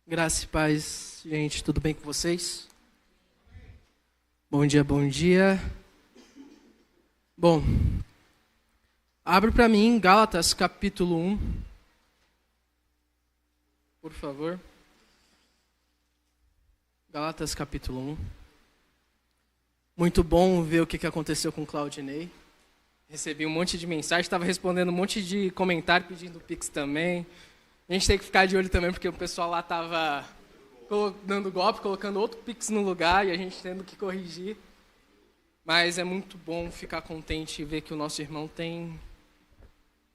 Graça e paz, gente, tudo bem com vocês? Bom dia, bom dia. Bom, abre para mim Gálatas capítulo 1, por favor. Gálatas capítulo 1. Muito bom ver o que aconteceu com o Claudinei. Recebi um monte de mensagem, estava respondendo um monte de comentário, pedindo Pix também. A gente tem que ficar de olho também, porque o pessoal lá estava dando golpe, colocando outro Pix no lugar e a gente tendo que corrigir. Mas é muito bom ficar contente e ver que o nosso irmão tem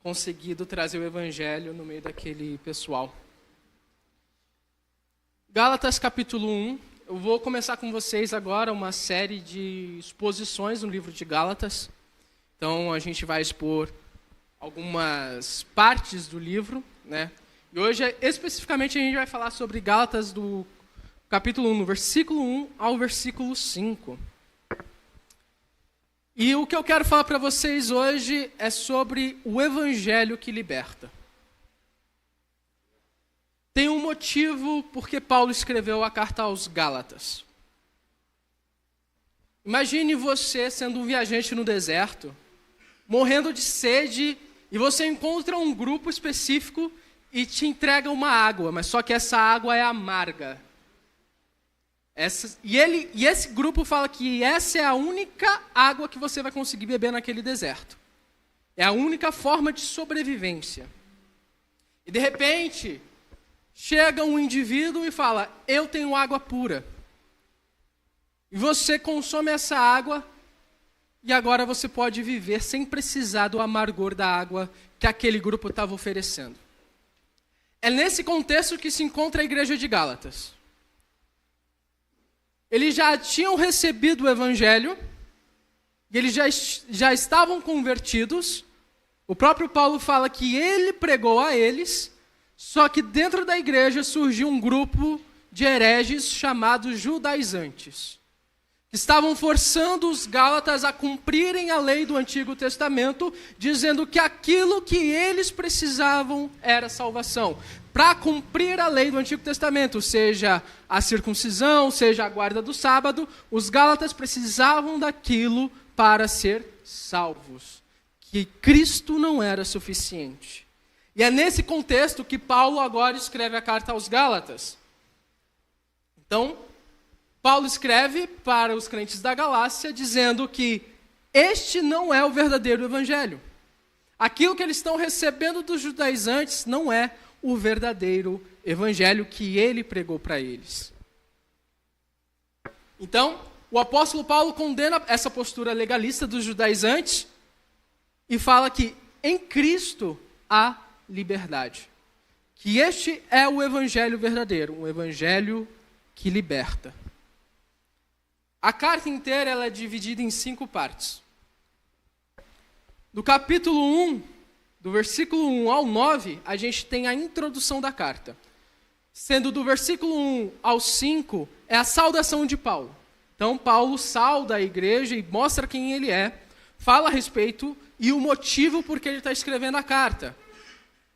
conseguido trazer o evangelho no meio daquele pessoal. Gálatas capítulo 1. Eu vou começar com vocês agora uma série de exposições no livro de Gálatas. Então a gente vai expor algumas partes do livro, né? E hoje, especificamente, a gente vai falar sobre Gálatas do capítulo 1, no versículo 1 ao versículo 5. E o que eu quero falar para vocês hoje é sobre o evangelho que liberta. Tem um motivo porque Paulo escreveu a carta aos Gálatas. Imagine você sendo um viajante no deserto, morrendo de sede, e você encontra um grupo específico e te entrega uma água, mas só que essa água é amarga. E esse grupo fala que essa é a única água que você vai conseguir beber naquele deserto. É a única forma de sobrevivência. E de repente, chega um indivíduo e fala, eu tenho água pura. E você consome essa água e agora você pode viver sem precisar do amargor da água que aquele grupo estava oferecendo. É nesse contexto que se encontra a igreja de Gálatas. Eles já tinham recebido o evangelho, e eles já estavam convertidos. O próprio Paulo fala que ele pregou a eles, só que dentro da igreja surgiu um grupo de hereges chamados judaizantes, que estavam forçando os Gálatas a cumprirem a lei do Antigo Testamento, dizendo que aquilo que eles precisavam era salvação. Para cumprir a lei do Antigo Testamento, seja a circuncisão, seja a guarda do sábado, os Gálatas precisavam daquilo para ser salvos, que Cristo não era suficiente. E é nesse contexto que Paulo agora escreve a carta aos Gálatas. Então, Paulo escreve para os crentes da Galácia dizendo que este não é o verdadeiro evangelho. Aquilo que eles estão recebendo dos judaizantes não é o verdadeiro evangelho que ele pregou para eles. Então, o apóstolo Paulo condena essa postura legalista dos judaizantes e fala que em Cristo há liberdade. Que este é o evangelho verdadeiro, um evangelho que liberta. A carta inteira ela é dividida em 5 partes. Do capítulo 1, do versículo 1 ao 9, a gente tem a introdução da carta. Sendo do versículo 1 ao 5, é a saudação de Paulo. Então, Paulo sauda a igreja e mostra quem ele é, fala a respeito e o motivo por que ele está escrevendo a carta.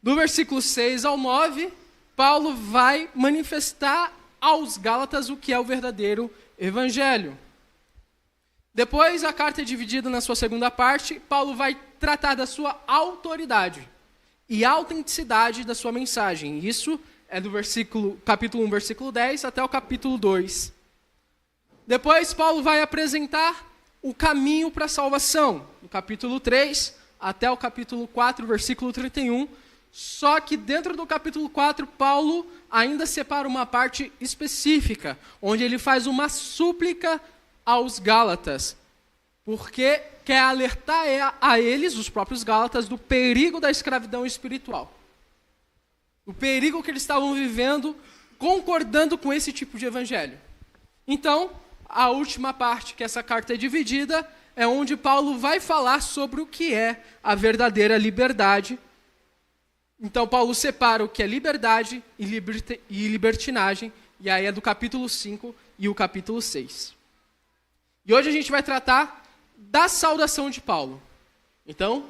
Do versículo 6 ao 9, Paulo vai manifestar aos Gálatas o que é o verdadeiro evangelho. Depois, a carta é dividida na sua segunda parte. Paulo vai tratar da sua autoridade e autenticidade da sua mensagem. Isso é do capítulo 1, versículo 10 até o capítulo 2. Depois, Paulo vai apresentar o caminho para a salvação, do capítulo 3 até o capítulo 4, versículo 31. Só que dentro do capítulo 4, Paulo ainda separa uma parte específica, onde ele faz uma súplica aos Gálatas, porque quer alertar a eles, os próprios Gálatas, do perigo da escravidão espiritual. O perigo que eles estavam vivendo, concordando com esse tipo de evangelho. Então, a última parte que essa carta é dividida, é onde Paulo vai falar sobre o que é a verdadeira liberdade. Então, Paulo separa o que é liberdade e libertinagem, e aí é do capítulo 5 e o capítulo 6. E hoje a gente vai tratar da saudação de Paulo. Então,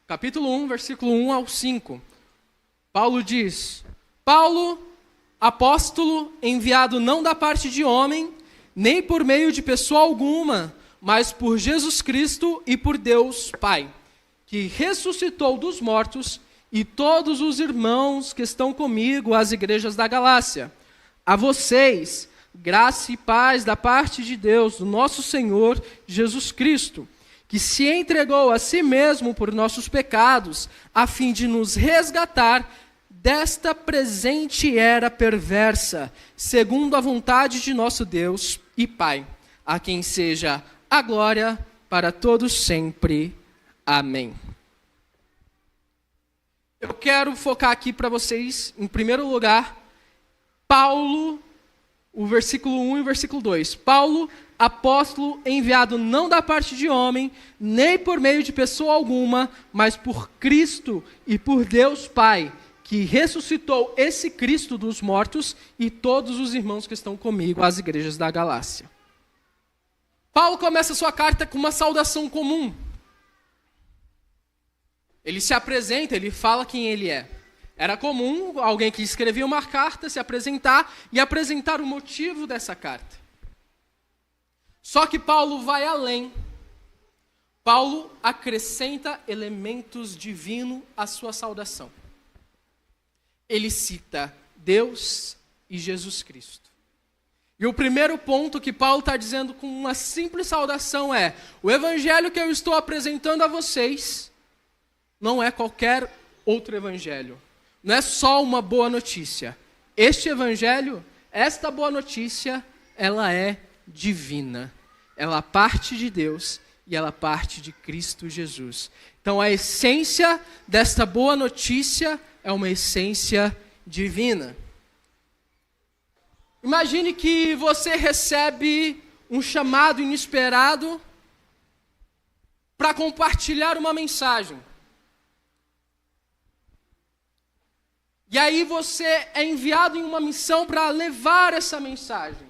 capítulo 1, versículo 1 ao 5. Paulo diz, Paulo, apóstolo enviado não da parte de homem, nem por meio de pessoa alguma, mas por Jesus Cristo e por Deus Pai, que ressuscitou dos mortos, e todos os irmãos que estão comigo às igrejas da Galácia. A vocês, graça e paz da parte de Deus, do nosso Senhor Jesus Cristo, que se entregou a si mesmo por nossos pecados, a fim de nos resgatar desta presente era perversa, segundo a vontade de nosso Deus e Pai, a quem seja a glória para todos sempre. Amém. Eu quero focar aqui para vocês, em primeiro lugar, Paulo, o versículo 1 e o versículo 2. Paulo, apóstolo enviado não da parte de homem, nem por meio de pessoa alguma, mas por Cristo e por Deus Pai, que ressuscitou esse Cristo dos mortos, e todos os irmãos que estão comigo às igrejas da Galácia. Paulo começa sua carta com uma saudação comum. Ele se apresenta, ele fala quem ele é. Era comum alguém que escrevia uma carta se apresentar e apresentar o motivo dessa carta. Só que Paulo vai além. Paulo acrescenta elementos divinos à sua saudação. Ele cita Deus e Jesus Cristo. E o primeiro ponto que Paulo está dizendo com uma simples saudação é: o evangelho que eu estou apresentando a vocês não é qualquer outro evangelho. Não é só uma boa notícia. Este evangelho, esta boa notícia, ela é divina. Ela parte de Deus e ela parte de Cristo Jesus. Então a essência desta boa notícia é uma essência divina. Imagine que você recebe um chamado inesperado para compartilhar uma mensagem. E aí você é enviado em uma missão para levar essa mensagem.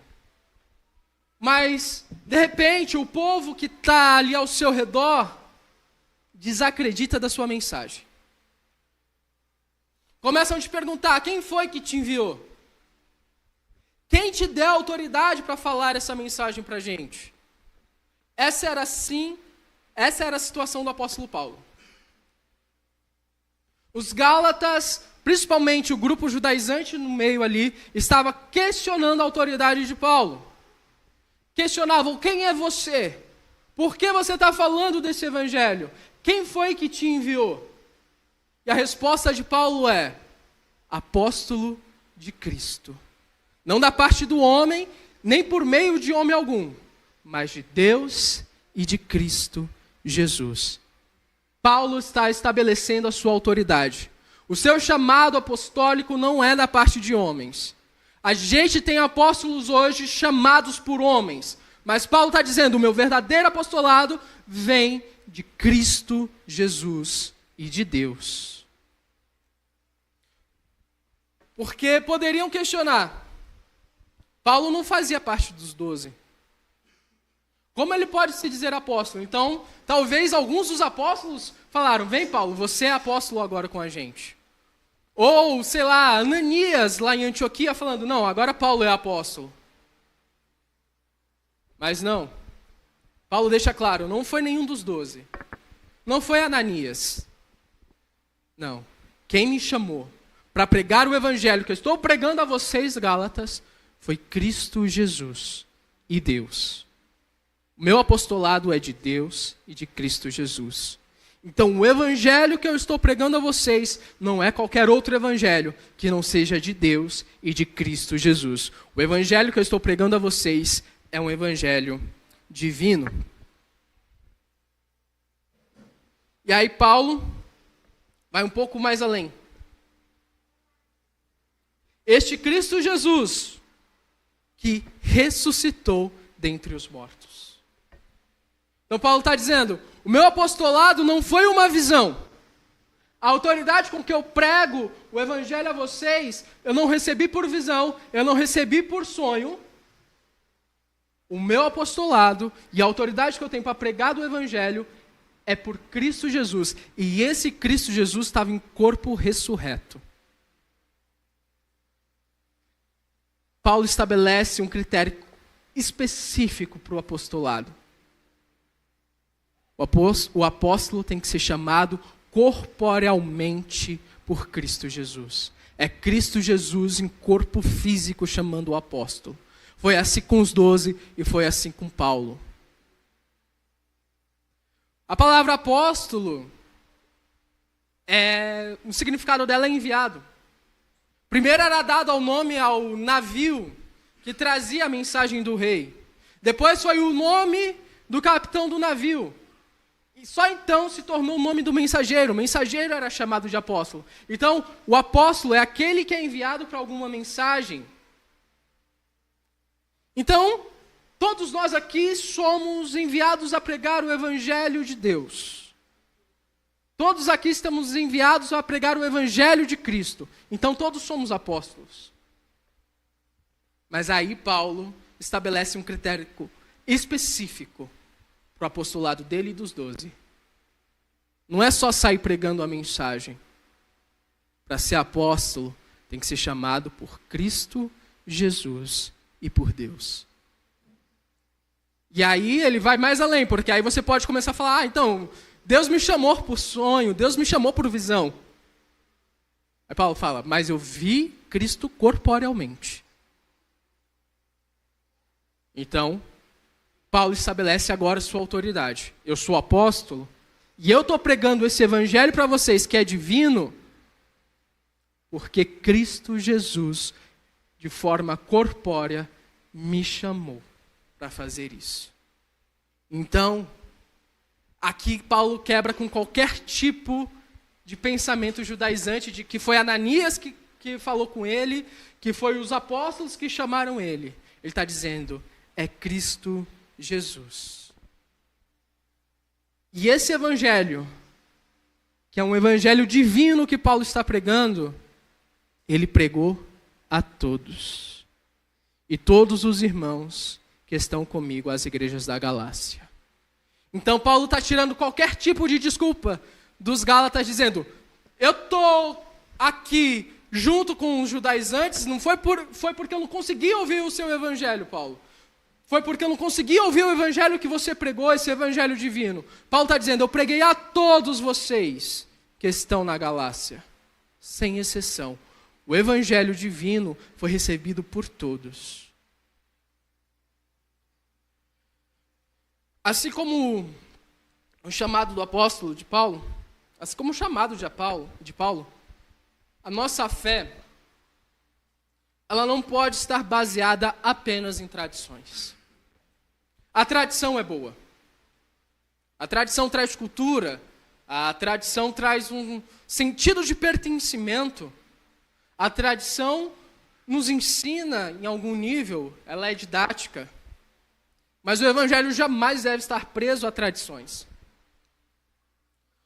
Mas, de repente, o povo que está ali ao seu redor desacredita da sua mensagem. Começam a te perguntar: quem foi que te enviou? Quem te deu autoridade para falar essa mensagem para a gente? Essa era a situação do apóstolo Paulo. Os Gálatas, principalmente o grupo judaizante no meio ali, estava questionando a autoridade de Paulo. Questionavam: quem é você? Por que você está falando desse evangelho? Quem foi que te enviou? E a resposta de Paulo é: apóstolo de Cristo. Não da parte do homem, nem por meio de homem algum, mas de Deus e de Cristo Jesus. Paulo está estabelecendo a sua autoridade. O seu chamado apostólico não é da parte de homens. A gente tem apóstolos hoje chamados por homens, mas Paulo está dizendo: o meu verdadeiro apostolado vem de Cristo Jesus e de Deus. Porque poderiam questionar: Paulo não fazia parte dos 12. Como ele pode se dizer apóstolo? Então, talvez alguns dos apóstolos falaram: vem Paulo, você é apóstolo agora com a gente. Ou, sei lá, Ananias lá em Antioquia falando: não, agora Paulo é apóstolo. Mas não. Paulo deixa claro: não foi nenhum dos 12. Não foi Ananias. Não. Quem me chamou para pregar o evangelho que eu estou pregando a vocês, Gálatas, foi Cristo Jesus e Deus. O meu apostolado é de Deus e de Cristo Jesus. Então, o evangelho que eu estou pregando a vocês não é qualquer outro evangelho que não seja de Deus e de Cristo Jesus. O evangelho que eu estou pregando a vocês é um evangelho divino. E aí Paulo vai um pouco mais além. Este Cristo Jesus que ressuscitou dentre os mortos. Então Paulo está dizendo: o meu apostolado não foi uma visão. A autoridade com que eu prego o evangelho a vocês, eu não recebi por visão, eu não recebi por sonho. O meu apostolado e a autoridade que eu tenho para pregar do evangelho é por Cristo Jesus. E esse Cristo Jesus estava em corpo ressurreto. Paulo estabelece um critério específico para o apostolado. O apóstolo tem que ser chamado corporealmente por Cristo Jesus. É Cristo Jesus em corpo físico chamando o apóstolo. Foi assim com os 12 e foi assim com Paulo. A palavra apóstolo, o significado dela é enviado. Primeiro era dado ao nome ao navio que trazia a mensagem do rei. Depois foi o nome do capitão do navio. E só então se tornou o nome do mensageiro. O mensageiro era chamado de apóstolo. Então, o apóstolo é aquele que é enviado para alguma mensagem. Então, todos nós aqui somos enviados a pregar o evangelho de Deus. Todos aqui estamos enviados a pregar o evangelho de Cristo. Então, todos somos apóstolos. Mas aí Paulo estabelece um critério específico para o apostolado dele e dos 12. Não é só sair pregando a mensagem. Para ser apóstolo, tem que ser chamado por Cristo Jesus e por Deus. E aí ele vai mais além, porque aí você pode começar a falar, então, Deus me chamou por sonho, Deus me chamou por visão. Aí Paulo fala, mas eu vi Cristo corporealmente. Então, Paulo estabelece agora sua autoridade. Eu sou apóstolo, e eu estou pregando esse evangelho para vocês que é divino, porque Cristo Jesus, de forma corpórea, me chamou para fazer isso. Então, aqui Paulo quebra com qualquer tipo de pensamento judaizante de que foi Ananias que falou com ele, que foi os apóstolos que chamaram ele. Ele está dizendo, é Cristo Jesus. E esse evangelho, que é um evangelho divino que Paulo está pregando, ele pregou a todos. E todos os irmãos que estão comigo, as igrejas da Galácia. Então Paulo está tirando qualquer tipo de desculpa dos Gálatas, dizendo, eu estou aqui junto com os judaizantes, não foi porque eu não consegui ouvir o seu evangelho, Paulo. Foi porque eu não consegui ouvir o evangelho que você pregou, esse evangelho divino. Paulo está dizendo, eu preguei a todos vocês que estão na Galácia, sem exceção. O evangelho divino foi recebido por todos. Assim como o chamado do apóstolo de Paulo, assim como o chamado de Paulo, a nossa fé, ela não pode estar baseada apenas em tradições. A tradição é boa. A tradição traz cultura, a tradição traz um sentido de pertencimento. A tradição nos ensina, em algum nível, ela é didática. Mas o evangelho jamais deve estar preso a tradições.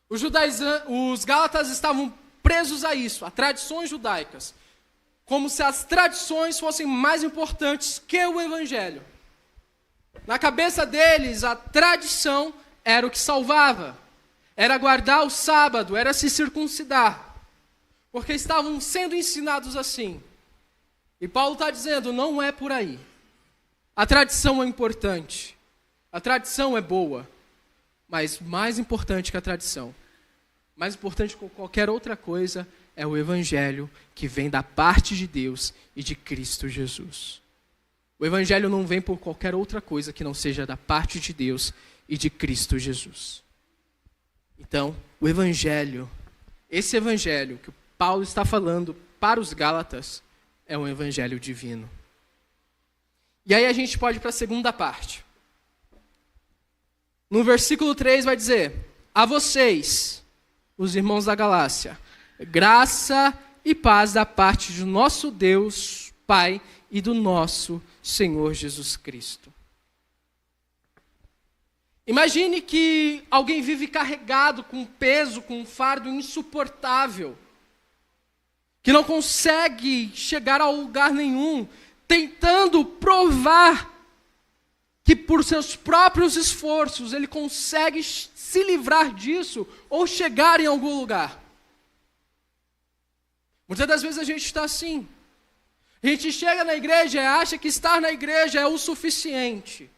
Os gálatas estavam presos a isso, a tradições judaicas. Como se as tradições fossem mais importantes que o evangelho. Na cabeça deles, a tradição era o que salvava. Era guardar o sábado, era se circuncidar. Porque estavam sendo ensinados assim. E Paulo está dizendo, não é por aí. A tradição é importante. A tradição é boa. Mas mais importante que a tradição, mais importante que qualquer outra coisa, é o evangelho que vem da parte de Deus e de Cristo Jesus. O evangelho não vem por qualquer outra coisa que não seja da parte de Deus e de Cristo Jesus. Então, o evangelho, esse evangelho que Paulo está falando para os Gálatas, é um evangelho divino. E aí a gente pode ir para a segunda parte. No versículo 3 vai dizer, a vocês, os irmãos da Galácia, graça e paz da parte do nosso Deus, Pai, e do nosso Senhor Jesus Cristo. Imagine que alguém vive carregado com um peso, com um fardo insuportável, que não consegue chegar a lugar nenhum, tentando provar que por seus próprios esforços ele consegue se livrar disso ou chegar em algum lugar. Muitas das vezes a gente está assim. A gente chega na igreja e acha que estar na igreja é o suficiente.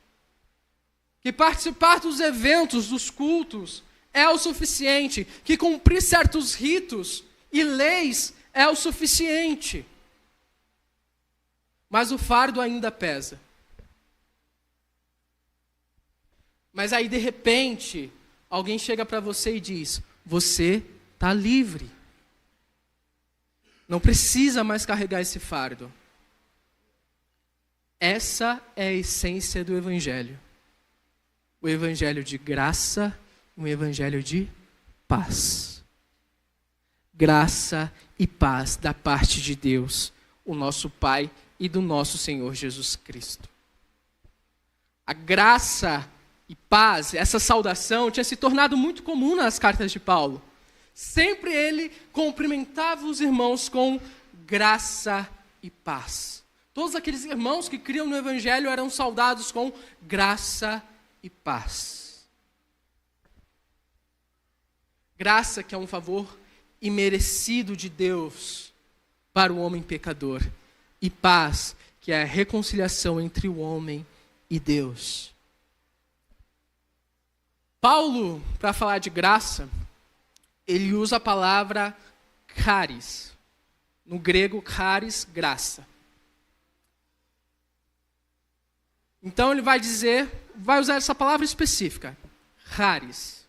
Que participar dos eventos, dos cultos, é o suficiente. Que cumprir certos ritos e leis é o suficiente. Mas o fardo ainda pesa. Mas aí, de repente, alguém chega para você e diz: você está livre. Não precisa mais carregar esse fardo. Essa é a essência do Evangelho. O Evangelho de graça, um Evangelho de paz. Graça e paz da parte de Deus, o nosso Pai e do nosso Senhor Jesus Cristo. A graça e paz, essa saudação, tinha se tornado muito comum nas cartas de Paulo. Sempre ele cumprimentava os irmãos com graça e paz. Todos aqueles irmãos que criam no Evangelho eram saudados com graça e paz. Graça, que é um favor imerecido de Deus para o homem pecador. E paz, que é a reconciliação entre o homem e Deus. Paulo, para falar de graça, ele usa a palavra charis. No grego, charis, graça. Então ele vai usar essa palavra específica, charis.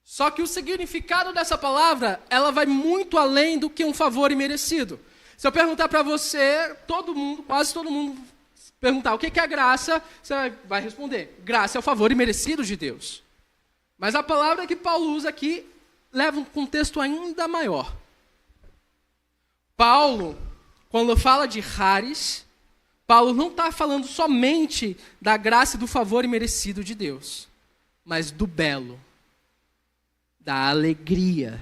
Só que o significado dessa palavra, ela vai muito além do que um favor imerecido. Se eu perguntar para você, quase todo mundo perguntar o que é graça, você vai responder: graça é o favor imerecido de Deus. Mas a palavra que Paulo usa aqui leva um contexto ainda maior. Paulo, quando fala de charis, Paulo não está falando somente da graça e do favor imerecido de Deus, mas do belo, da alegria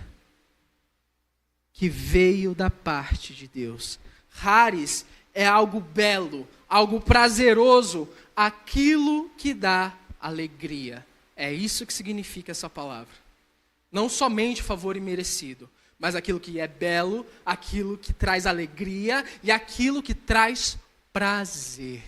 que veio da parte de Deus. Charis é algo belo, algo prazeroso, aquilo que dá alegria. É isso que significa essa palavra. Não somente favor imerecido, mas aquilo que é belo, aquilo que traz alegria e aquilo que traz prazer.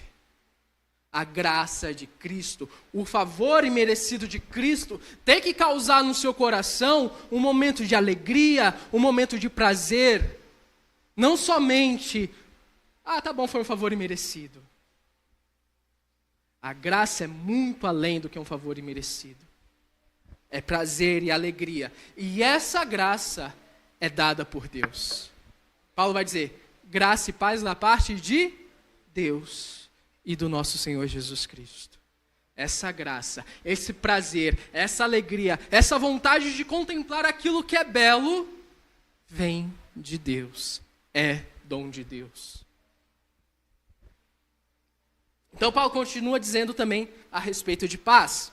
A graça de Cristo, o favor imerecido de Cristo, tem que causar no seu coração um momento de alegria, um momento de prazer. Não somente, tá bom, foi um favor imerecido. A graça é muito além do que um favor imerecido. É prazer e alegria. E essa graça é dada por Deus. Paulo vai dizer: graça e paz da parte de Deus e do nosso Senhor Jesus Cristo. Essa graça, esse prazer, essa alegria, essa vontade de contemplar aquilo que é belo, vem de Deus. É dom de Deus. Então Paulo continua dizendo também a respeito de paz.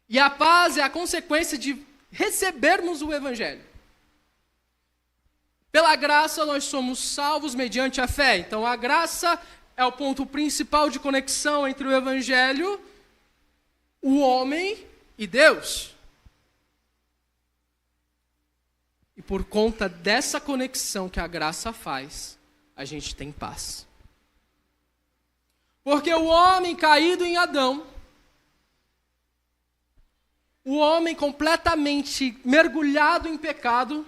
E a paz é a consequência de recebermos o Evangelho. Pela graça nós somos salvos mediante a fé. Então a graça é o ponto principal de conexão entre o Evangelho, o homem e Deus. E por conta dessa conexão que a graça faz, a gente tem paz. Porque o homem caído em Adão, o homem completamente mergulhado em pecado,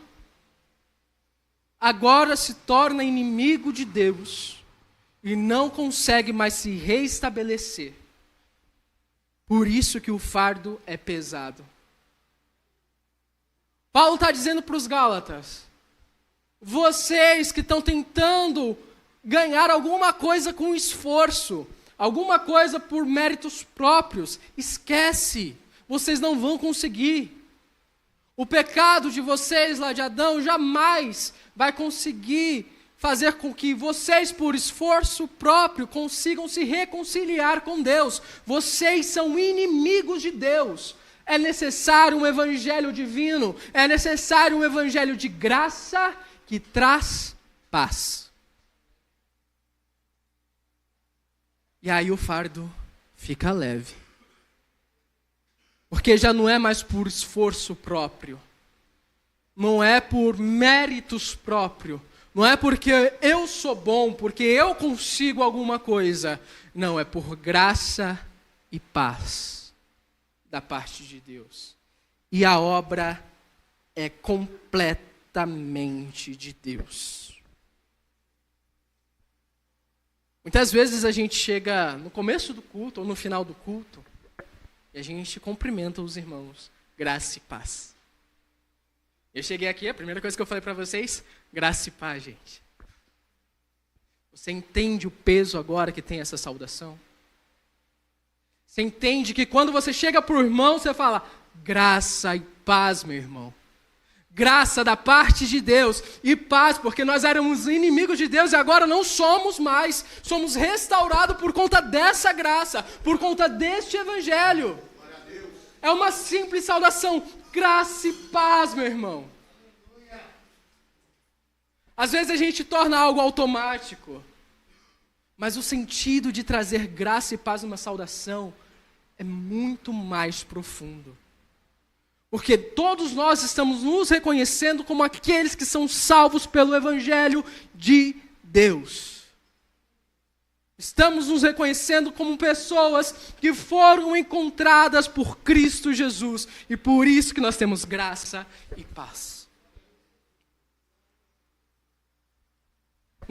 agora se torna inimigo de Deus e não consegue mais se reestabelecer. Por isso que o fardo é pesado. Paulo está dizendo para os Gálatas: vocês que estão tentando ganhar alguma coisa com esforço, alguma coisa por méritos próprios, esquece, vocês não vão conseguir. O pecado de vocês lá de Adão jamais vai conseguir fazer com que vocês, por esforço próprio, consigam se reconciliar com Deus. Vocês são inimigos de Deus. É necessário um evangelho divino, é necessário um evangelho de graça que traz paz. E aí o fardo fica leve. Porque já não é mais por esforço próprio. Não é por méritos próprios. Não é porque eu sou bom, porque eu consigo alguma coisa. Não, é por graça e paz da parte de Deus. E a obra é completamente de Deus. Muitas vezes a gente chega no começo do culto ou no final do culto e a gente cumprimenta os irmãos. Graça e paz. Eu cheguei aqui, a primeira coisa que eu falei para vocês, graça e paz, gente. Você entende o peso agora que tem essa saudação? Você entende que quando você chega para o irmão, você fala, graça e paz, meu irmão. Graça da parte de Deus e paz, porque nós éramos inimigos de Deus e agora não somos mais. Somos restaurados por conta dessa graça, por conta deste evangelho. É uma simples saudação, graça e paz, meu irmão. Às vezes a gente torna algo automático, mas o sentido de trazer graça e paz numa saudação é muito mais profundo. Porque todos nós estamos nos reconhecendo como aqueles que são salvos pelo evangelho de Deus. Estamos nos reconhecendo como pessoas que foram encontradas por Cristo Jesus. E por isso que nós temos graça e paz.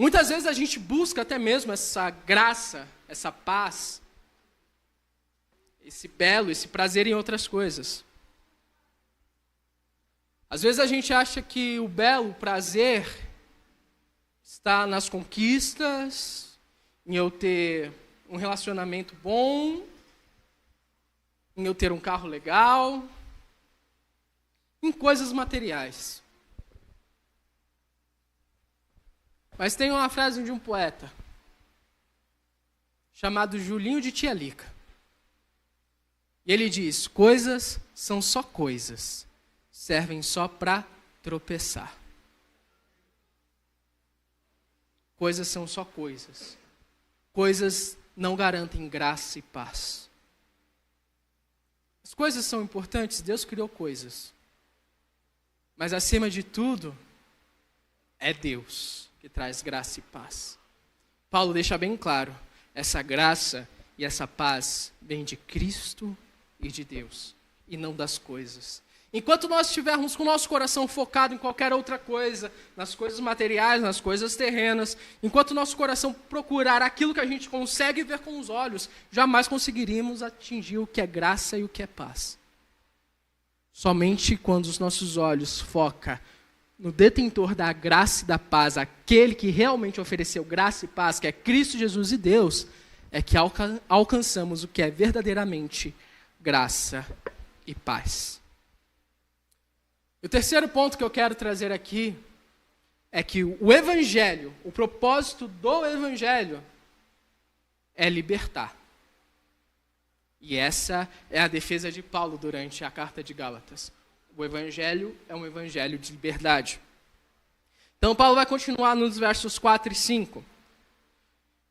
Muitas vezes a gente busca até mesmo essa graça, essa paz, esse belo, esse prazer em outras coisas. Às vezes a gente acha que o belo, o prazer, está nas conquistas, em eu ter um relacionamento bom, em eu ter um carro legal, em coisas materiais. Mas tem uma frase de um poeta, chamado Julinho de Tialica. E ele diz, coisas são só coisas, servem só para tropeçar. Coisas são só coisas. Coisas não garantem graça e paz. As coisas são importantes, Deus criou coisas. Mas acima de tudo, é Deus que traz graça e paz. Paulo deixa bem claro, essa graça e essa paz vem de Cristo e de Deus, e não das coisas. Enquanto nós estivermos com o nosso coração focado em qualquer outra coisa, nas coisas materiais, nas coisas terrenas, enquanto o nosso coração procurar aquilo que a gente consegue ver com os olhos, jamais conseguiríamos atingir o que é graça e o que é paz. Somente quando os nossos olhos focam no detentor da graça e da paz, aquele que realmente ofereceu graça e paz, que é Cristo Jesus e Deus, é que alcançamos o que é verdadeiramente graça e paz. O terceiro ponto que eu quero trazer aqui é que o evangelho, o propósito do evangelho é libertar. E essa é a defesa de Paulo durante a carta de Gálatas. O evangelho é um evangelho de liberdade. Então Paulo vai continuar nos versos 4 e 5.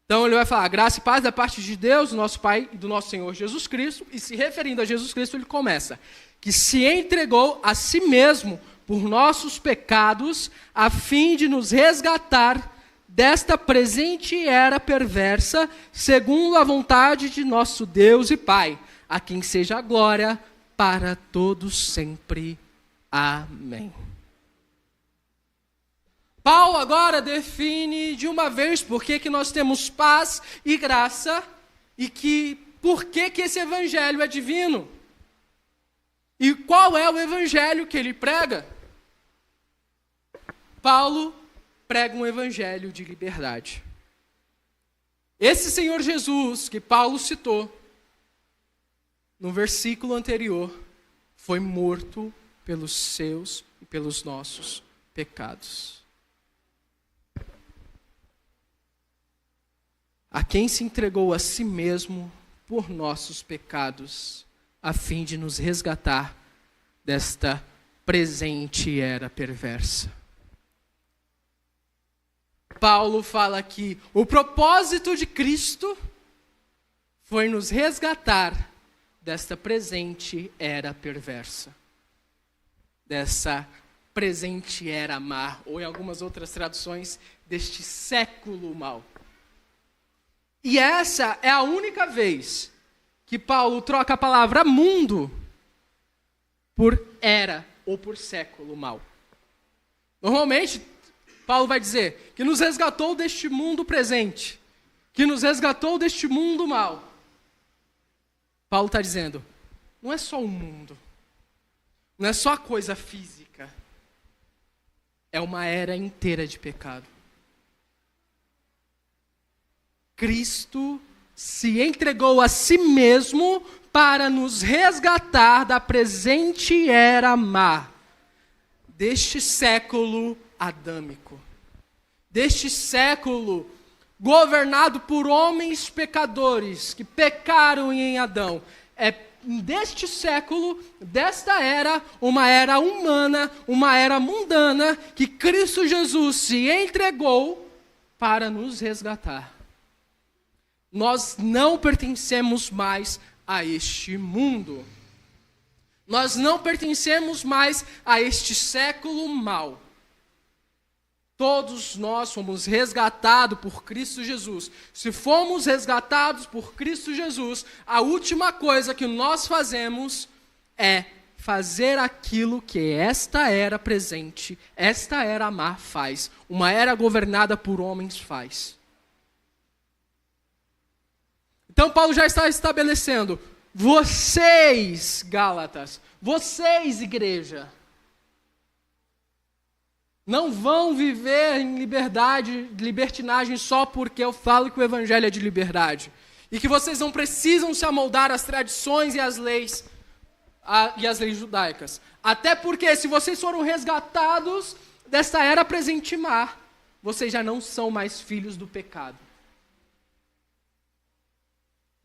Então ele vai falar, graça e paz da parte de Deus, nosso Pai e do nosso Senhor Jesus Cristo. E se referindo a Jesus Cristo, ele começa, que se entregou a si mesmo por nossos pecados, a fim de nos resgatar desta presente era perversa, segundo a vontade de nosso Deus e Pai, a quem seja a glória para todos sempre. Amém. Paulo agora define de uma vez por que nós temos paz e graça e por que esse evangelho é divino. E qual é o evangelho que ele prega? Paulo prega um evangelho de liberdade. Esse Senhor Jesus que Paulo citou no versículo anterior foi morto pelos seus e pelos nossos pecados. A quem se entregou a si mesmo por nossos pecados, a fim de nos resgatar desta presente era perversa. Paulo fala que o propósito de Cristo foi nos resgatar desta presente era perversa, dessa presente era má, ou em algumas outras traduções, deste século mau. E essa é a única vez que Paulo troca a palavra mundo por era ou por século mau. Normalmente, Paulo vai dizer que nos resgatou deste mundo presente, que nos resgatou deste mundo mau. Paulo está dizendo, não é só o mundo, não é só a coisa física, é uma era inteira de pecado. Cristo se entregou a si mesmo para nos resgatar da presente era má, deste século adâmico, deste século governado por homens pecadores que pecaram em Adão. É deste século, desta era, uma era humana, uma era mundana, que Cristo Jesus se entregou para nos resgatar. Nós não pertencemos mais a este mundo. Nós não pertencemos mais a este século mau. Todos nós fomos resgatados por Cristo Jesus. Se fomos resgatados por Cristo Jesus, a última coisa que nós fazemos é fazer aquilo que esta era presente, esta era má faz, uma era governada por homens faz. Então Paulo já está estabelecendo, vocês, Gálatas, vocês, igreja, não vão viver em liberdade, libertinagem só porque eu falo que o evangelho é de liberdade. E que vocês não precisam se amoldar às tradições e às leis judaicas. Até porque se vocês foram resgatados desta era presente má, vocês já não são mais filhos do pecado.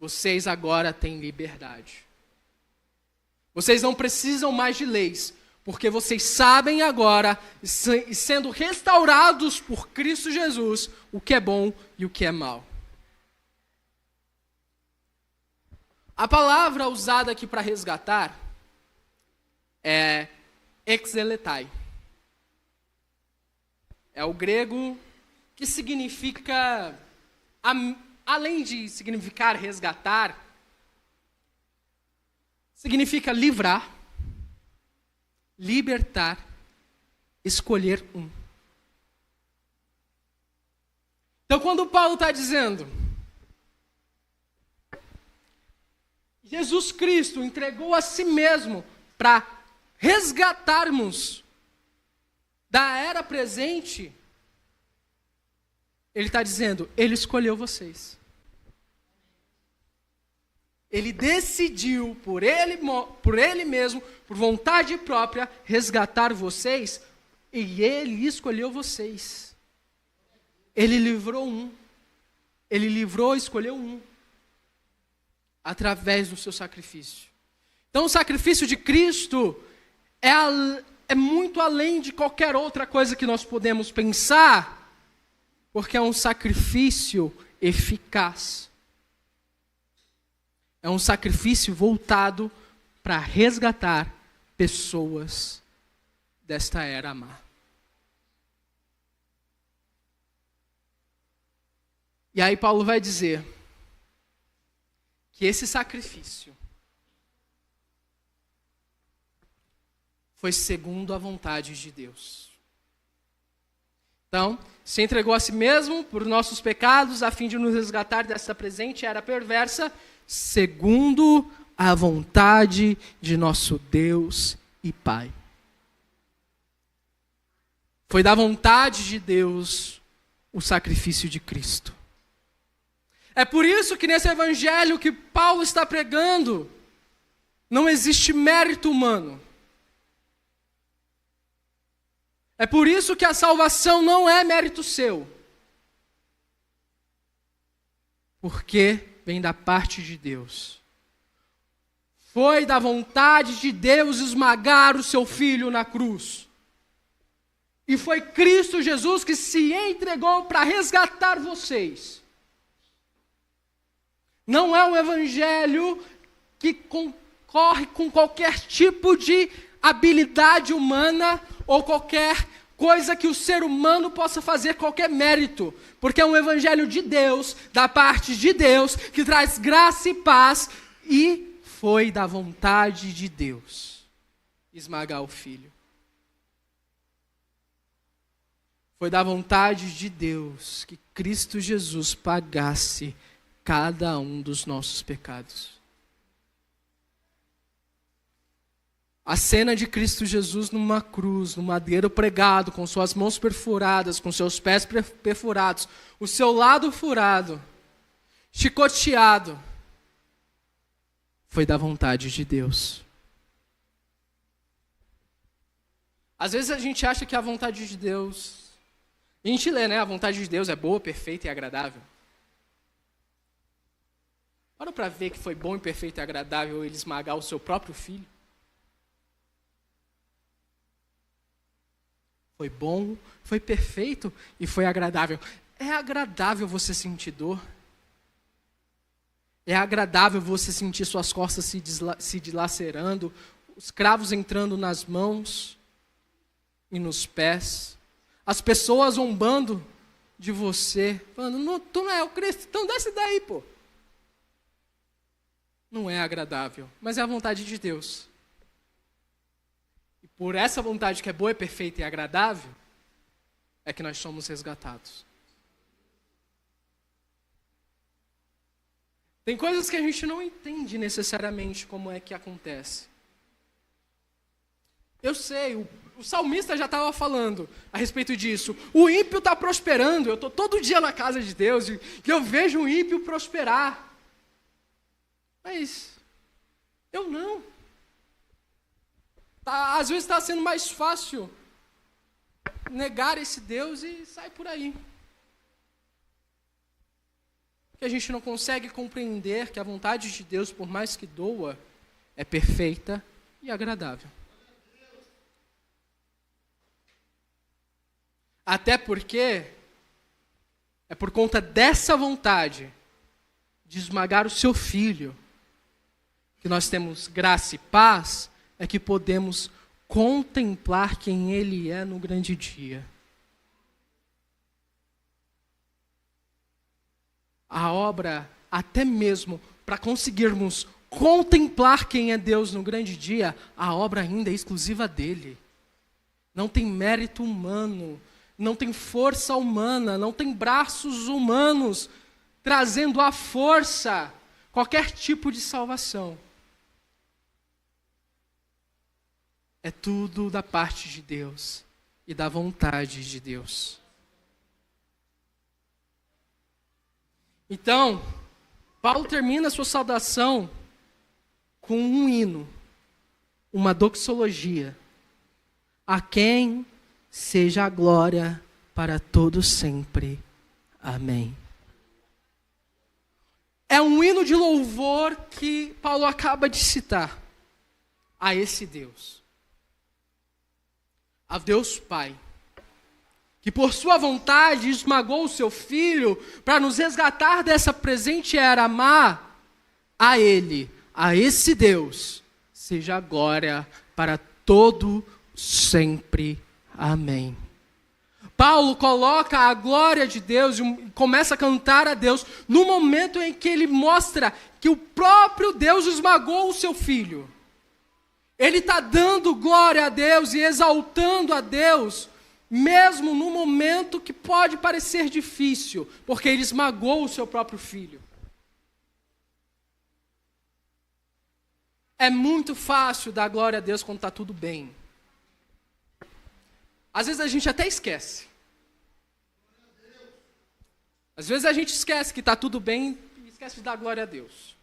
Vocês agora têm liberdade. Vocês não precisam mais de leis, porque vocês sabem agora, sendo restaurados por Cristo Jesus, o que é bom e o que é mal. A palavra usada aqui para resgatar é exeletai. É o grego que significa, além de significar resgatar, significa livrar, libertar, escolher um. Então, quando Paulo está dizendo, Jesus Cristo entregou a si mesmo para resgatarmos da era presente, ele está dizendo, ele escolheu vocês. Ele decidiu por ele mesmo, por vontade própria, resgatar vocês, e ele escolheu vocês. Ele livrou um. Ele livrou, escolheu um. Através do seu sacrifício. Então o sacrifício de Cristo é muito além de qualquer outra coisa que nós podemos pensar, porque é um sacrifício eficaz. É um sacrifício voltado para resgatar pessoas desta era má. E aí Paulo vai dizer que esse sacrifício foi segundo a vontade de Deus. Então, se entregou a si mesmo por nossos pecados, a fim de nos resgatar desta presente era perversa, segundo a vontade de nosso Deus e Pai. Foi da vontade de Deus o sacrifício de Cristo. É por isso que nesse evangelho que Paulo está pregando, não existe mérito humano. É por isso que a salvação não é mérito seu. Porque vem da parte de Deus. Foi da vontade de Deus esmagar o seu filho na cruz. E foi Cristo Jesus que se entregou para resgatar vocês. Não é um evangelho que concorre com qualquer tipo de habilidade humana ou qualquer coisa que o ser humano possa fazer, qualquer mérito, porque é um evangelho de Deus, da parte de Deus, que traz graça e paz, e foi da vontade de Deus esmagar o Filho. Foi da vontade de Deus que Cristo Jesus pagasse cada um dos nossos pecados. A cena de Cristo Jesus numa cruz, no madeiro pregado, com suas mãos perfuradas, com seus pés perfurados, o seu lado furado, chicoteado, foi da vontade de Deus. Às vezes a gente acha que a vontade de Deus... A gente lê, né? A vontade de Deus é boa, perfeita e agradável. Para ver que foi bom e perfeito e agradável ele esmagar o seu próprio filho. Foi bom, foi perfeito e foi agradável. É agradável você sentir dor. É agradável você sentir suas costas se dilacerando, os cravos entrando nas mãos e nos pés. As pessoas zombando de você, falando, não, tu não é o Cristo, então desce daí, pô. Não é agradável, mas é a vontade de Deus. E por essa vontade que é boa, perfeita e agradável, é que nós somos resgatados. Tem coisas que a gente não entende necessariamente como é que acontece. Eu sei, o salmista já estava falando a respeito disso. O ímpio está prosperando. Eu estou todo dia na casa de Deus e eu vejo o ímpio prosperar. Mas eu não. Às vezes está sendo mais fácil negar esse Deus e sair por aí. Porque a gente não consegue compreender que a vontade de Deus, por mais que doa, é perfeita e agradável. Até porque é por conta dessa vontade de esmagar o seu filho que nós temos graça e paz, é que podemos contemplar quem ele é no grande dia. A obra, até mesmo para conseguirmos contemplar quem é Deus no grande dia, a obra ainda é exclusiva dele. Não tem mérito humano, não tem força humana, não tem braços humanos trazendo à força qualquer tipo de salvação. É tudo da parte de Deus e da vontade de Deus. Então, Paulo termina a sua saudação com um hino, uma doxologia. A quem seja a glória para todos sempre. Amém. É um hino de louvor que Paulo acaba de citar a esse Deus. A Deus Pai, que por sua vontade esmagou o seu Filho para nos resgatar dessa presente era má, a Ele, a esse Deus, seja a glória para todo sempre. Amém. Paulo coloca a glória de Deus e começa a cantar a Deus no momento em que ele mostra que o próprio Deus esmagou o seu Filho. Ele está dando glória a Deus e exaltando a Deus, mesmo no momento que pode parecer difícil, porque ele esmagou o seu próprio Filho. É muito fácil dar glória a Deus quando está tudo bem. Às vezes a gente até esquece. Às vezes a gente esquece que está tudo bem e esquece de dar glória a Deus.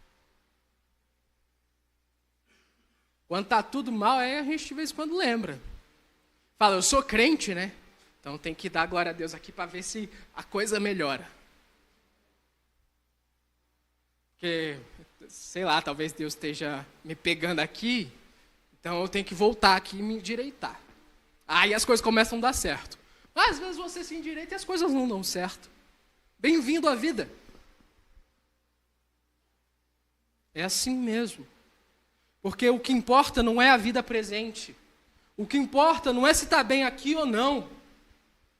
Quando está tudo mal, aí a gente de vez em quando lembra. Fala, eu sou crente, né? Então tem que dar glória a Deus aqui para ver se a coisa melhora. Porque, sei lá, talvez Deus esteja me pegando aqui, então eu tenho que voltar aqui e me endireitar. Aí as coisas começam a dar certo. Mas às vezes você se endireita e as coisas não dão certo. Bem-vindo à vida. É assim mesmo. Porque o que importa não é a vida presente. O que importa não é se está bem aqui ou não.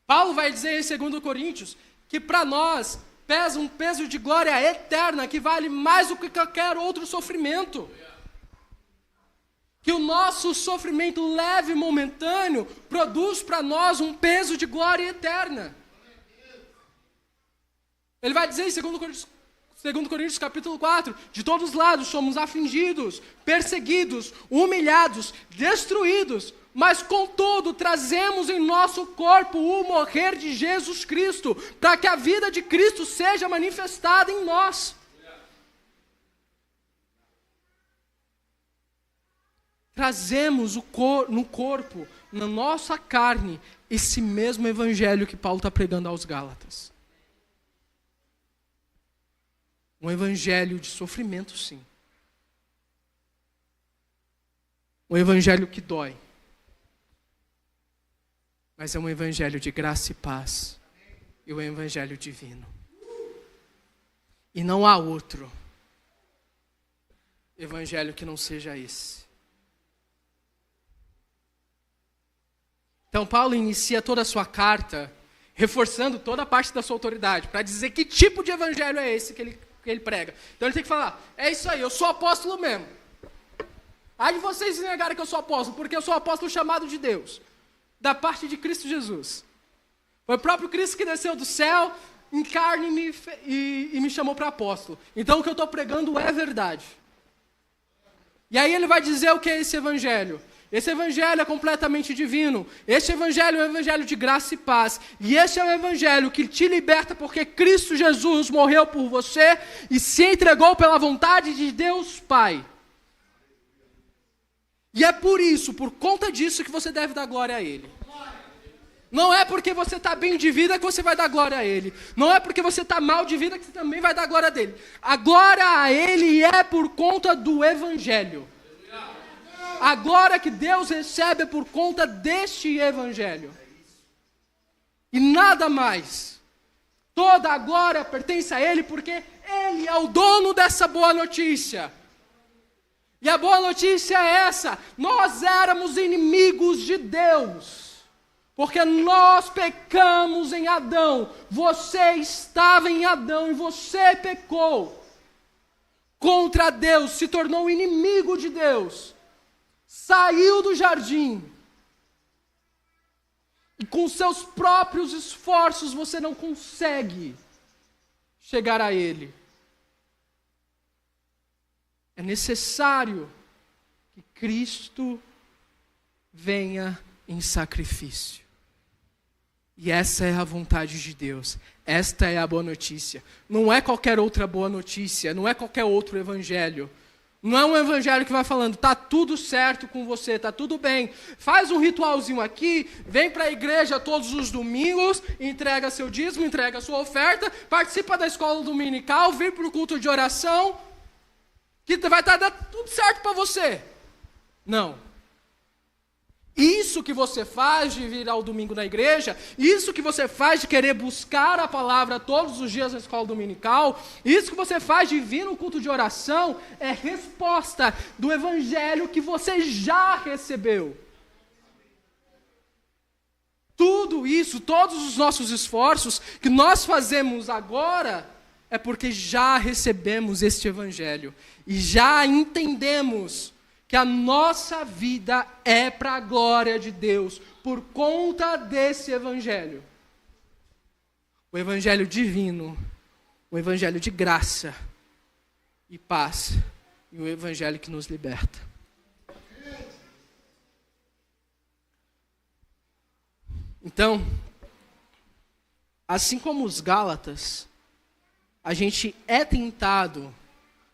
Paulo vai dizer em 2 Coríntios que para nós pesa um peso de glória eterna que vale mais do que qualquer outro sofrimento. Que o nosso sofrimento leve e momentâneo produz para nós um peso de glória eterna. Ele vai dizer em 2 Coríntios capítulo 4, de todos os lados somos afligidos, perseguidos, humilhados, destruídos, mas contudo trazemos em nosso corpo o morrer de Jesus Cristo, para que a vida de Cristo seja manifestada em nós. Trazemos no corpo, na nossa carne, esse mesmo evangelho que Paulo está pregando aos Gálatas. Um evangelho de sofrimento, sim. Um evangelho que dói. Mas é um evangelho de graça e paz. E um evangelho divino. E não há outro evangelho que não seja esse. Então Paulo inicia toda a sua carta reforçando toda a parte da sua autoridade, para dizer que tipo de evangelho é esse que ele prega. Então ele tem que falar, é isso aí, eu sou apóstolo mesmo. Aí vocês negarem que eu sou apóstolo, porque eu sou apóstolo chamado de Deus, da parte de Cristo Jesus. Foi o próprio Cristo que desceu do céu, em carne e me chamou para apóstolo. Então o que eu estou pregando é verdade. E aí ele vai dizer o que é esse evangelho. Esse evangelho é completamente divino. Este evangelho é um evangelho de graça e paz. E este é um evangelho que te liberta porque Cristo Jesus morreu por você e se entregou pela vontade de Deus Pai. E é por isso, por conta disso, que você deve dar glória a Ele. Não é porque você está bem de vida que você vai dar glória a Ele. Não é porque você está mal de vida que você também vai dar glória a dele. A glória a Ele é por conta do evangelho. A glória que Deus recebe é por conta deste evangelho. E nada mais. Toda a glória pertence a Ele porque Ele é o dono dessa boa notícia. E a boa notícia é essa: nós éramos inimigos de Deus. Porque nós pecamos em Adão. Você estava em Adão e você pecou contra Deus, se tornou inimigo de Deus. Saiu do jardim. E com seus próprios esforços você não consegue chegar a Ele. É necessário que Cristo venha em sacrifício. E essa é a vontade de Deus. Esta é a boa notícia. Não é qualquer outra boa notícia, não é qualquer outro evangelho. Não é um evangelho que vai falando, tá tudo certo com você, tá tudo bem. Faz um ritualzinho aqui, vem para a igreja todos os domingos, entrega seu dízimo, entrega sua oferta, participa da escola dominical, vem para o culto de oração, que vai estar dando tudo certo para você. Não. Isso que você faz de vir ao domingo na igreja, isso que você faz de querer buscar a palavra todos os dias na escola dominical, isso que você faz de vir no culto de oração, é resposta do evangelho que você já recebeu. Tudo isso, todos os nossos esforços que nós fazemos agora, é porque já recebemos este evangelho e já entendemos que a nossa vida é para a glória de Deus, por conta desse evangelho. O evangelho divino, o evangelho de graça e paz, e o evangelho que nos liberta. Então, assim como os Gálatas, a gente é tentado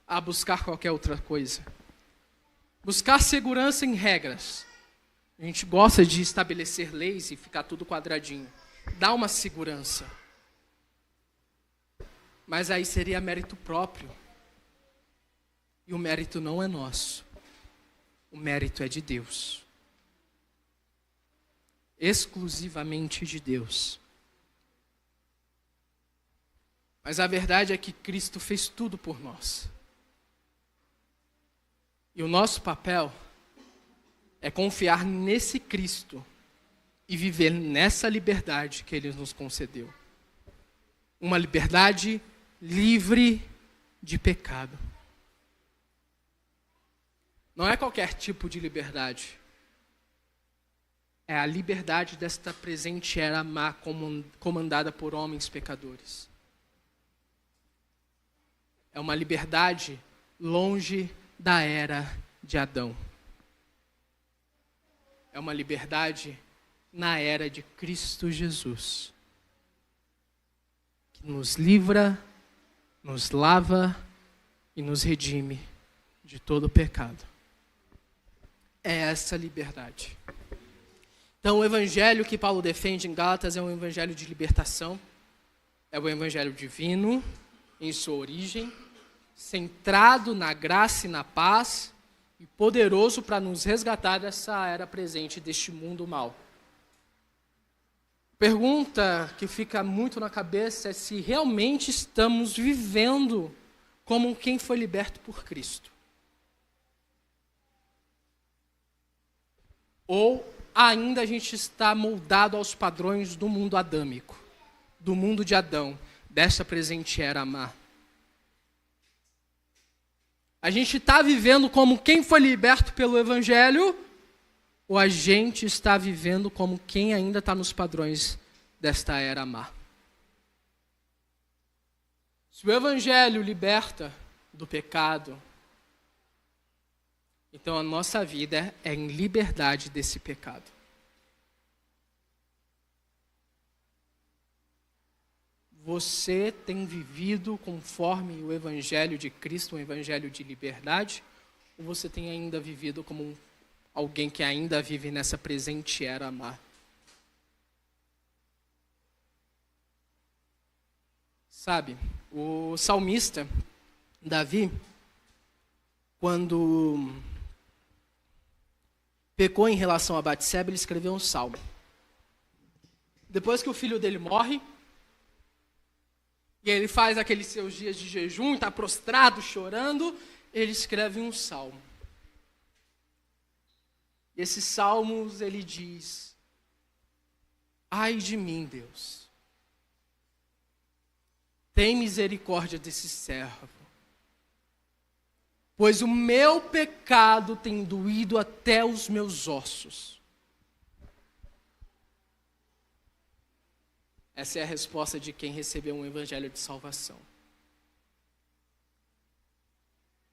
a buscar qualquer outra coisa. Buscar segurança em regras. A gente gosta de estabelecer leis e ficar tudo quadradinho. Dá uma segurança. Mas aí seria mérito próprio. E o mérito não é nosso. O mérito é de Deus. Exclusivamente de Deus. Mas a verdade é que Cristo fez tudo por nós. E o nosso papel é confiar nesse Cristo e viver nessa liberdade que Ele nos concedeu. Uma liberdade livre de pecado. Não é qualquer tipo de liberdade. É a liberdade desta presente era má comandada por homens pecadores. É uma liberdade longe da era de Adão. É uma liberdade na era de Cristo Jesus, que nos livra, nos lava e nos redime de todo o pecado. É essa liberdade. Então, o evangelho que Paulo defende em Gálatas é um evangelho de libertação, é o evangelho divino em sua origem, centrado na graça e na paz, e poderoso para nos resgatar dessa era presente deste mundo mau. Pergunta que fica muito na cabeça é se realmente estamos vivendo como quem foi liberto por Cristo. Ou ainda a gente está moldado aos padrões do mundo adâmico, do mundo de Adão, dessa presente era má. A gente está vivendo como quem foi liberto pelo Evangelho, ou a gente está vivendo como quem ainda está nos padrões desta era má? Se o Evangelho liberta do pecado, então a nossa vida é em liberdade desse pecado. Você tem vivido conforme o Evangelho de Cristo, um Evangelho de liberdade, ou você tem ainda vivido como alguém que ainda vive nessa presente era má? Sabe, o salmista Davi, quando pecou em relação a Batseba, ele escreveu um salmo. Depois que o filho dele morre, e ele faz aqueles seus dias de jejum, está prostrado, chorando, ele escreve um salmo. E esses salmos ele diz: ai de mim, Deus, tem misericórdia desse servo, pois o meu pecado tem doído até os meus ossos. Essa é a resposta de quem recebeu um evangelho de salvação.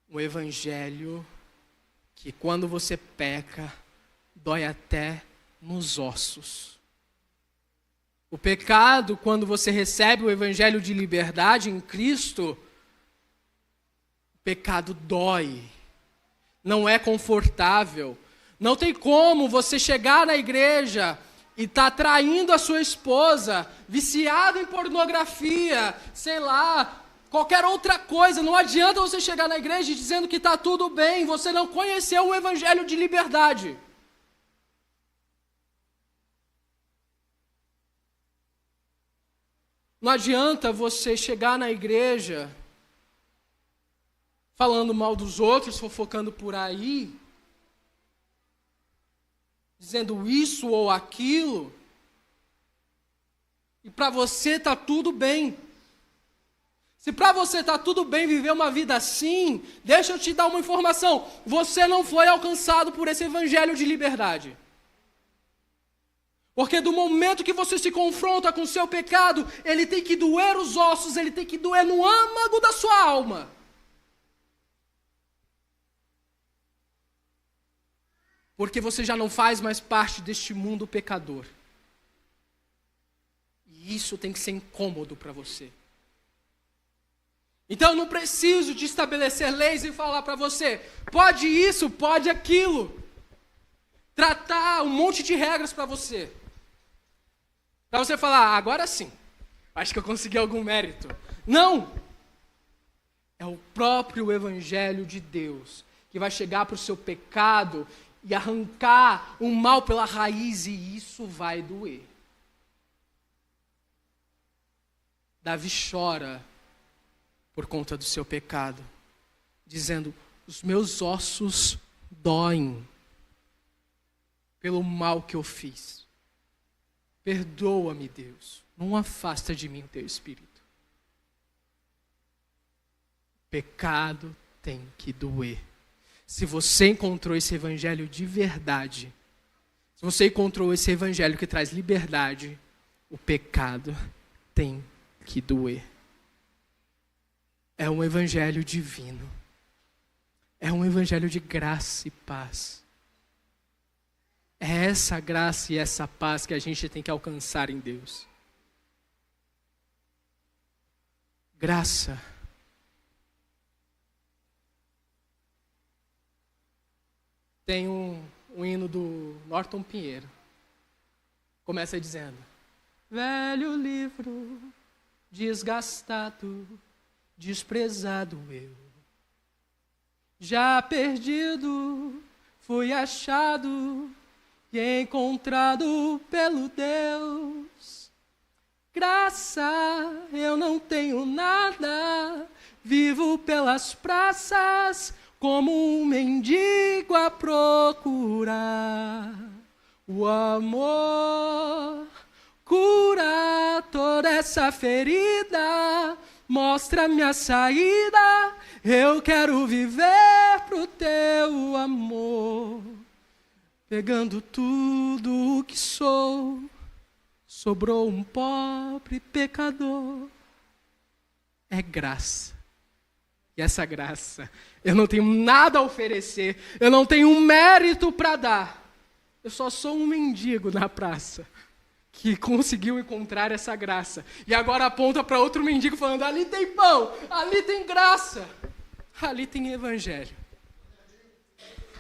Um evangelho que, quando você peca, dói até nos ossos. O pecado, quando você recebe o evangelho de liberdade em Cristo, o pecado dói, não é confortável. Não tem como você chegar na igreja e está traindo a sua esposa, viciado em pornografia, sei lá, qualquer outra coisa. Não adianta você chegar na igreja dizendo que está tudo bem, você não conheceu o evangelho de liberdade. Não adianta você chegar na igreja falando mal dos outros, fofocando por aí, dizendo isso ou aquilo, e para você está tudo bem. Se para você está tudo bem viver uma vida assim, deixa eu te dar uma informação: você não foi alcançado por esse evangelho de liberdade. Porque do momento que você se confronta com o seu pecado, ele tem que doer os ossos, ele tem que doer no âmago da sua alma. Porque você já não faz mais parte deste mundo pecador. E isso tem que ser incômodo para você. Então eu não preciso de estabelecer leis e falar para você: pode isso, pode aquilo. Tratar um monte de regras para você. Para você falar: agora sim, acho que eu consegui algum mérito. Não! É o próprio Evangelho de Deus que vai chegar para o seu pecado e arrancar o mal pela raiz, e isso vai doer. Davi chora por conta do seu pecado, dizendo: os meus ossos doem. pelo mal que eu fiz. Perdoa-me, Deus. Não afasta de mim o teu espírito. Pecado tem que doer. Se você encontrou esse evangelho de verdade, se você encontrou esse evangelho que traz liberdade, o pecado tem que doer. É um evangelho divino. É um evangelho de graça e paz. É essa graça e essa paz que a gente tem que alcançar em Deus. Graça. Tem um hino do Norton Pinheiro. Começa dizendo: velho livro, desgastado, desprezado eu. Já perdido, fui achado e encontrado pelo Deus. Graça, eu não tenho nada, vivo pelas praças como um mendigo a procurar. O amor cura toda essa ferida, mostra-me a saída, eu quero viver pro teu amor. Pegando tudo o que sou, sobrou um pobre pecador. É graça. E essa graça, eu não tenho nada a oferecer, eu não tenho um mérito para dar. Eu só sou um mendigo na praça que conseguiu encontrar essa graça. E agora aponta para outro mendigo falando: ali tem pão, ali tem graça, ali tem evangelho.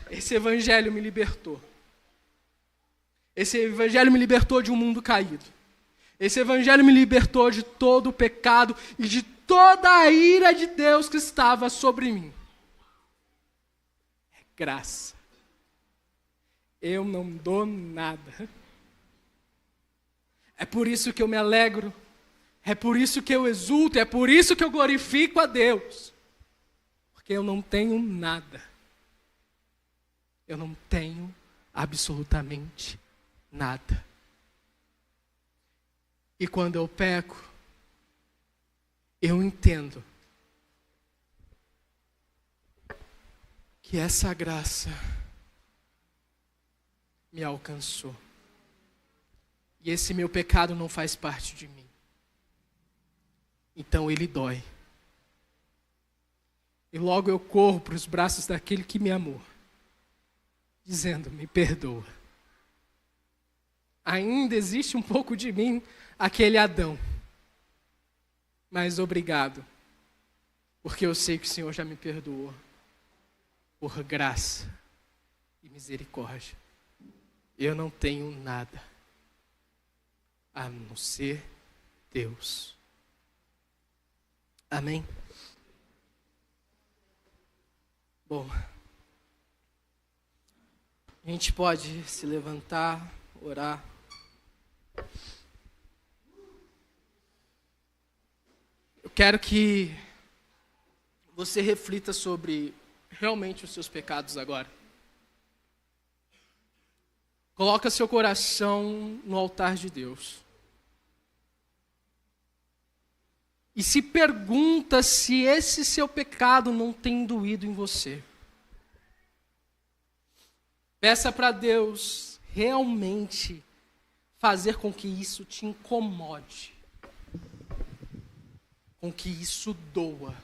Esse evangelho me libertou. Esse evangelho me libertou de um mundo caído. Esse evangelho me libertou de todo o pecado e de toda a ira de Deus que estava sobre mim. É graça. Eu não dou nada. É por isso que eu me alegro. É por isso que eu exulto. É por isso que eu glorifico a Deus. Porque eu não tenho nada. Eu não tenho absolutamente nada. E quando eu peco, eu entendo que essa graça me alcançou. E esse meu pecado não faz parte de mim. Então ele dói. E logo eu corro para os braços daquele que me amou, dizendo: me perdoa. Ainda existe um pouco de mim, aquele Adão. Mas obrigado, porque eu sei que o Senhor já me perdoou, por graça e misericórdia. Eu não tenho nada, a não ser Deus. Amém? Bom, a gente pode se levantar, orar. Eu quero que você reflita sobre realmente os seus pecados agora. Coloca seu coração no altar de Deus. E se pergunta se esse seu pecado não tem doído em você. Peça para Deus realmente fazer com que isso te incomode. Com que isso doa.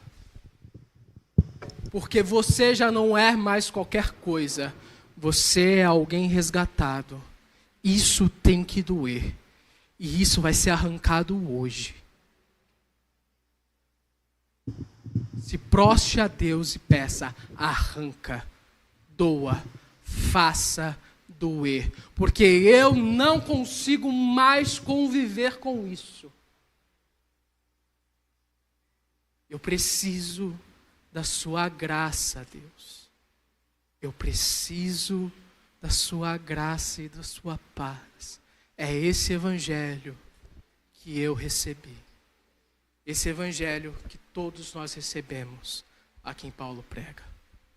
Porque você já não é mais qualquer coisa. Você é alguém resgatado. Isso tem que doer. E isso vai ser arrancado hoje. Se proste a Deus e peça: arranca, doa, faça doer. Porque eu não consigo mais conviver com isso. Eu preciso da sua graça, Deus. Eu preciso da sua graça e da sua paz. É esse evangelho que eu recebi. Esse evangelho que todos nós recebemos a quem Paulo prega.